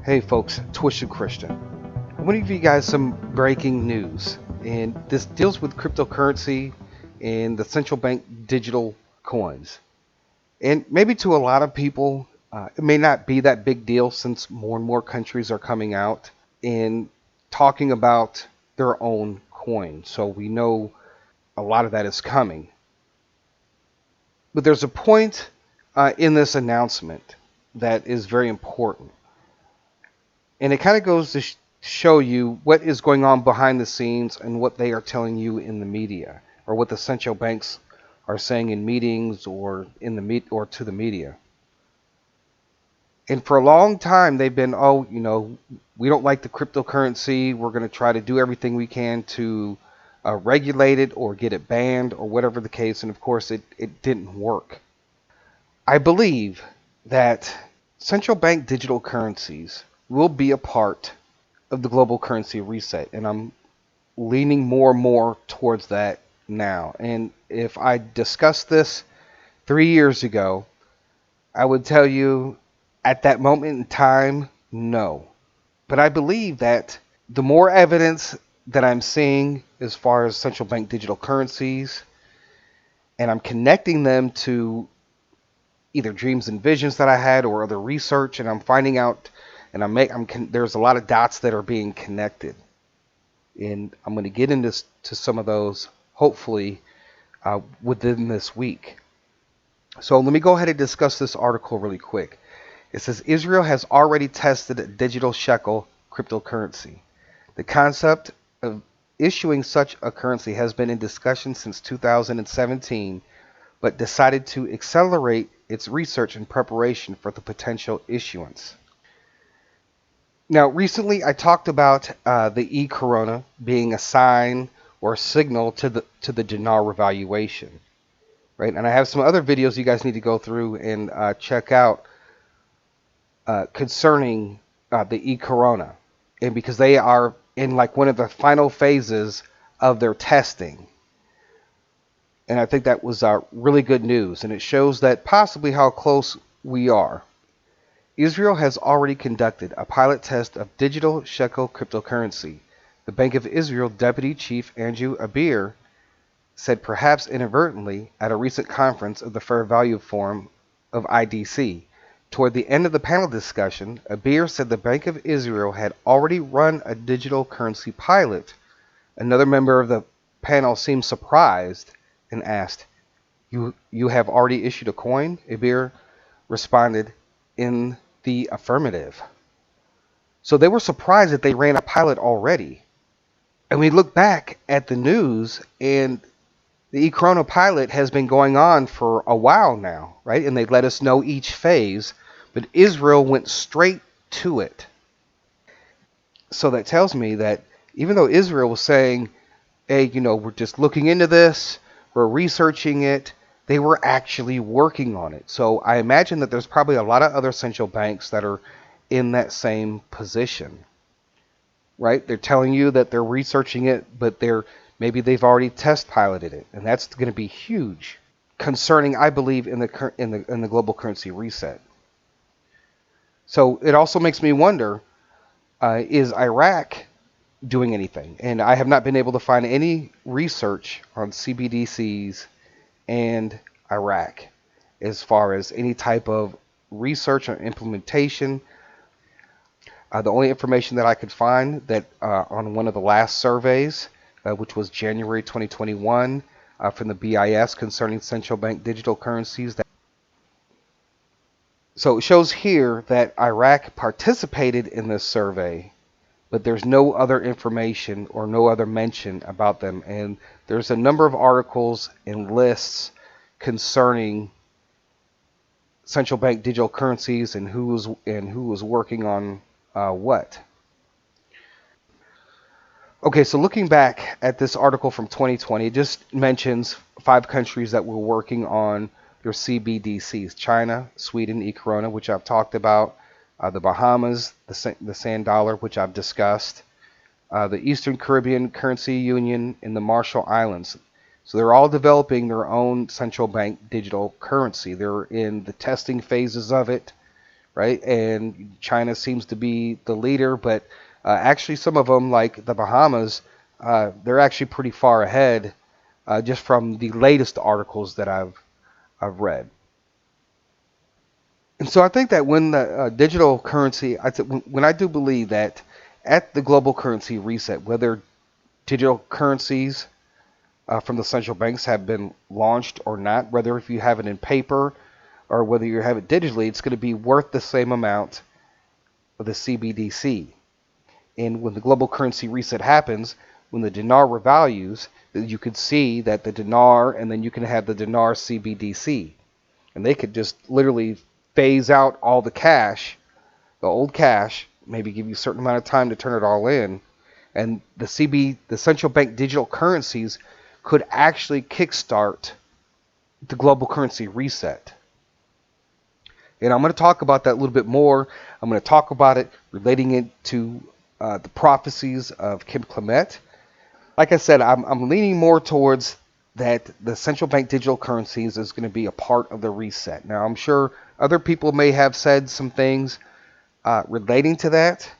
Hey folks, Twisted Christian. I want to give you guys some breaking news, and this deals with cryptocurrency and the central bank digital coins. And maybe to a lot of people, it may not be that big deal since more and more countries are coming out and talking about their own coin. So we know a lot of that is coming. But there's a point in this announcement that is very important. And it kind of goes to show you what is going on behind the scenes and what they are telling you in the media, or what the central banks are saying in meetings or or to the media. And for a long time, they've been, we don't like the cryptocurrency. We're going to try to do everything we can to regulate it or get it banned or whatever the case. And of course, it didn't work. I believe that central bank digital currencies will be a part of the global currency reset, and I'm leaning more and more towards that now. And if I discussed this 3 years ago, I would tell you at that moment in time, no. But I believe that the more evidence that I'm seeing as far as central bank digital currencies, and I'm connecting them to either dreams and visions that I had or other research, and I'm finding out, and there's a lot of dots that are being connected, and I'm going to get into some of those hopefully within this week. So let me go ahead and discuss this article really quick. It says Israel has already tested a digital shekel cryptocurrency. The concept of issuing such a currency has been in discussion since 2017, but decided to accelerate its research in preparation for the potential issuance. Now, recently I talked about the e-corona being a sign or a signal to the dinar revaluation, right? And I have some other videos you guys need to go through and check out concerning the e-corona, and because they are in like one of the final phases of their testing. And I think that was really good news, and it shows that possibly how close we are. Israel has already conducted a pilot test of digital shekel cryptocurrency. The Bank of Israel Deputy Chief Andrew Abir said, perhaps inadvertently, at a recent conference of the Fair Value Forum of IDC. Toward the end of the panel discussion, Abir said the Bank of Israel had already run a digital currency pilot. Another member of the panel seemed surprised and asked, You have already issued a coin? Abir responded in the affirmative. So they were surprised that they ran a pilot already. And we look back at the news, and the e-corona pilot has been going on for a while now, right? And they let us know each phase, but Israel went straight to it. So that tells me that even though Israel was saying, hey, we're just looking into this, we're researching it, they were actually working on it. So I imagine that there's probably a lot of other central banks that are in that same position, right? They're telling you that they're researching it, but maybe they've already test piloted it, and that's going to be huge, concerning, I believe, in the global currency reset. So it also makes me wonder, is Iraq doing anything? And I have not been able to find any research on CBDCs and Iraq as far as any type of research or implementation. The only information that I could find that on one of the last surveys, which was January 2021 from the BIS concerning central bank digital currencies. So it shows here that Iraq participated in this survey, but there's no other information or no other mention about them. And there's a number of articles and lists concerning central bank digital currencies and who was working on what. Okay, so looking back at this article from 2020, it just mentions 5 countries that were working on their CBDCs: China, Sweden, e-corona, which I've talked about, the Bahamas, the sand dollar, which I've discussed, the Eastern Caribbean Currency Union, and the Marshall Islands. So they're all developing their own central bank digital currency. They're in the testing phases of it, right? And China seems to be the leader, but actually some of them, like the Bahamas, they're actually pretty far ahead, just from the latest articles that I've read. And so I think that when the digital currency, when I do believe that at the global currency reset, whether digital currencies from the central banks have been launched or not, whether if you have it in paper or whether you have it digitally, it's going to be worth the same amount of the CBDC. And when the global currency reset happens, when the dinar revalues, you could see that the dinar, and then you can have the dinar CBDC. And they could just literally phase out all the cash, the old cash, maybe give you a certain amount of time to turn it all in. And the central bank digital currencies could actually kickstart the global currency reset. And I'm going to talk about that a little bit more. I'm going to talk about it, relating it to the prophecies of Kim Clement. Like I said, I'm leaning more towards that the central bank digital currencies is going to be a part of the reset. Now, I'm sure other people may have said some things relating to that.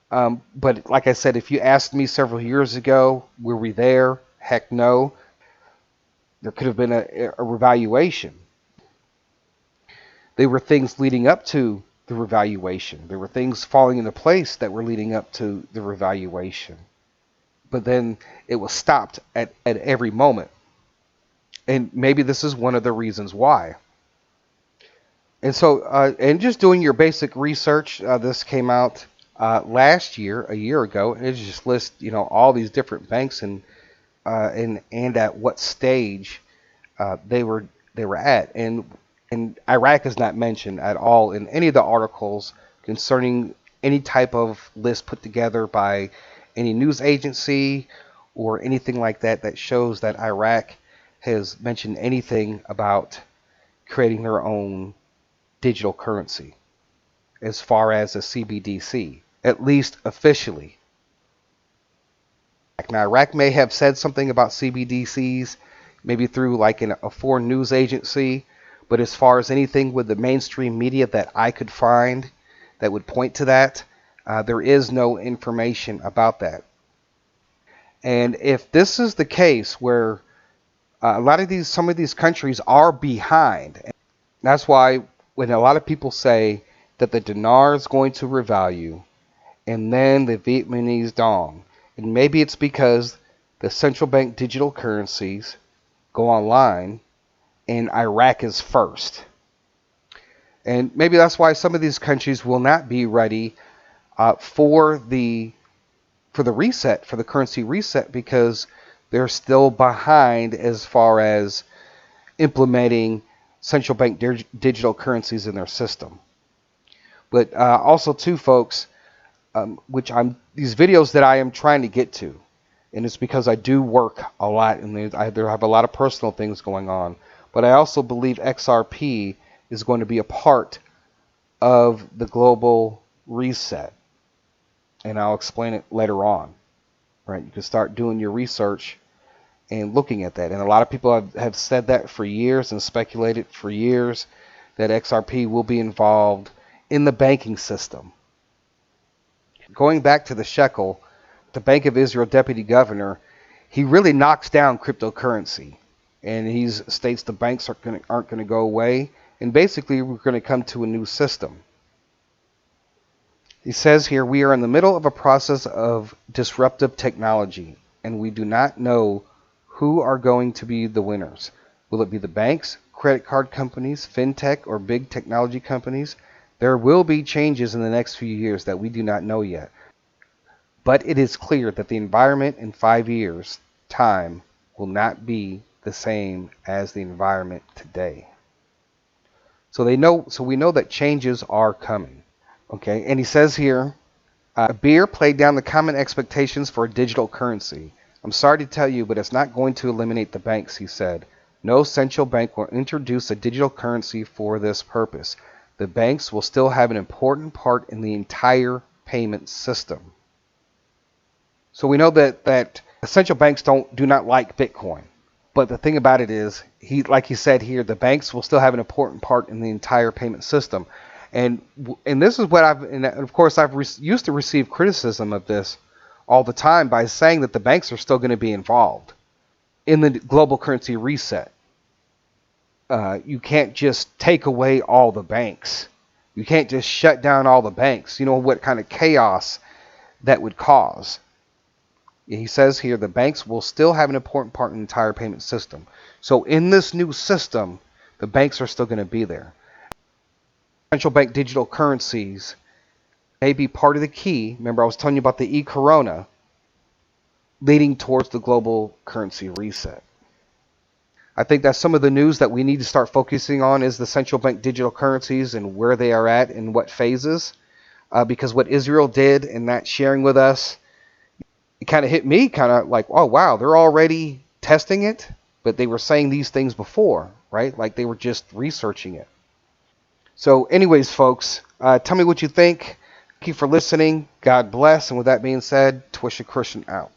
But like I said, if you asked me several years ago, were we there? Heck no. There could have been a revaluation. There were things leading up to the revaluation. There were things falling into place that were leading up to the revaluation. But then it was stopped at every moment. And maybe this is one of the reasons why. And so, and just doing your basic research, this came out last year, a year ago, and it just lists, all these different banks and at what stage they were at. And Iraq is not mentioned at all in any of the articles concerning any type of list put together by any news agency or anything like that that shows that Iraq has mentioned anything about creating their own digital currency as far as a CBDC, at least officially. Now, Iraq may have said something about CBDCs, maybe through like a foreign news agency, but as far as anything with the mainstream media that I could find that would point to that, there is no information about that. And if this is the case where some of these countries are behind, that's why when a lot of people say that the dinar is going to revalue and then the Vietnamese dong, and maybe it's because the central bank digital currencies go online and Iraq is first. And maybe that's why some of these countries will not be ready for the reset, for the currency reset, because they're still behind as far as implementing central bank digital currencies in their system. But also too, folks, these videos that I am trying to get to, and it's because I do work a lot and I have a lot of personal things going on. But I also believe XRP is going to be a part of the global reset. And I'll explain it later on. Right? You can start doing your research and looking at that. And a lot of people have said that for years and speculated for years that XRP will be involved in the banking system. Going back to the shekel, the Bank of Israel deputy governor, he really knocks down cryptocurrency. And he states the banks aren't going to go away. And basically, we're going to come to a new system. He says here, we are in the middle of a process of disruptive technology, and we do not know who are going to be the winners. Will it be the banks, credit card companies, fintech, or big technology companies? There will be changes in the next few years that we do not know yet. But it is clear that the environment in 5 years' time will not be the same as the environment today. So we know that changes are coming. Okay, and he says here, Beer played down the common expectations for a digital currency. I'm sorry to tell you, but it's not going to eliminate the banks, he said. No central bank will introduce a digital currency for this purpose. The banks will still have an important part in the entire payment system. So we know that central banks do not like Bitcoin. But the thing about it is, like he said here, the banks will still have an important part in the entire payment system. And this is what and of course I've used to receive criticism of this all the time by saying that the banks are still going to be involved in the global currency reset. You can't just take away all the banks. You can't just shut down all the banks. You know what kind of chaos that would cause. He says here the banks will still have an important part in the entire payment system. So in this new system, the banks are still going to be there. Central bank digital currencies may be part of the key. Remember, I was telling you about the e-corona leading towards the global currency reset. I think that's some of the news that we need to start focusing on is the central bank digital currencies and where they are at and what phases. Because what Israel did and that sharing with us, it kind of hit me kind of like, oh, wow, they're already testing it. But they were saying these things before, right? Like they were just researching it. So anyways, folks, tell me what you think. Thank you for listening. God bless. And with that being said, Twisha Christian out.